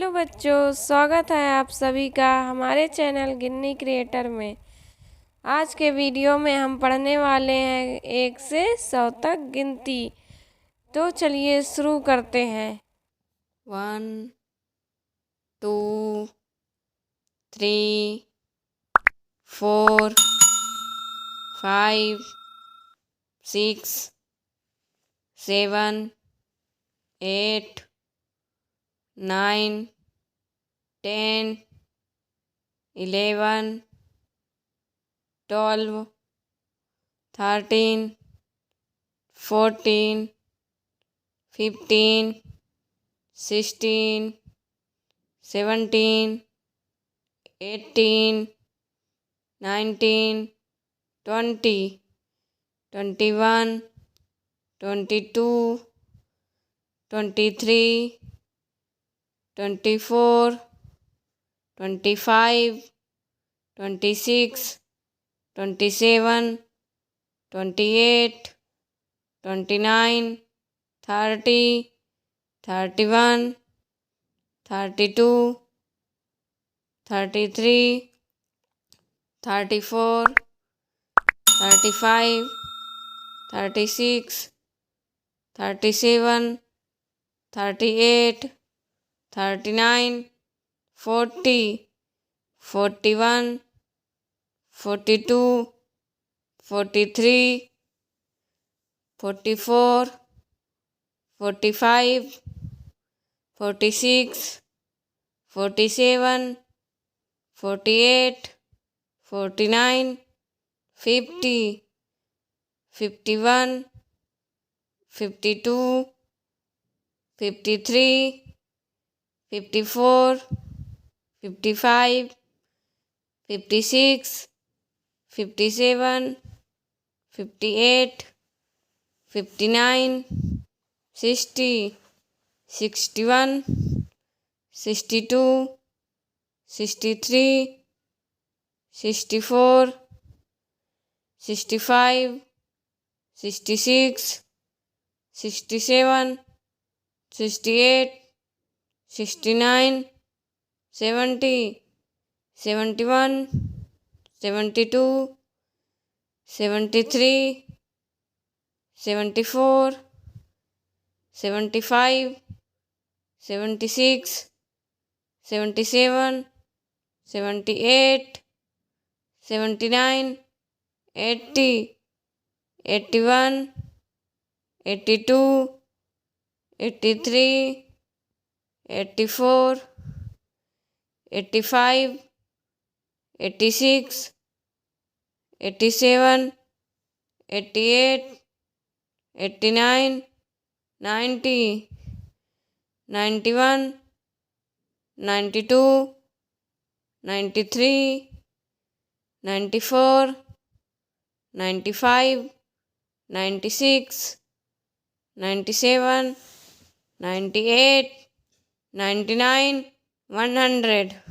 Hello बच्चों, स्वागत है आप सभी का हमारे चैनल गिन्नी क्रिएटर में। आज के वीडियो में हम पढ़ने वाले हैं 1 से 100 तक गिनती। तो चलिए शुरू करते हैं। 1 2 3 4 5 6 7 8 9 10 11 12 13 14 15 16 17 18 19 20 21 22 23 24 25 26 27 28 29 30 31 32 33 34 35 36 37 38 39 40 41 42 43 44 45 46 47 48 49 50 51 52 53 54 55 56 57 58 59 60 61 62 63 64 65 66 67 68 69 70 71 72 73 74 75 76 77 78 79 80 81 82 83 84 85 86 87 88 89 90 91 92 93 94 95 96 97 98 99 100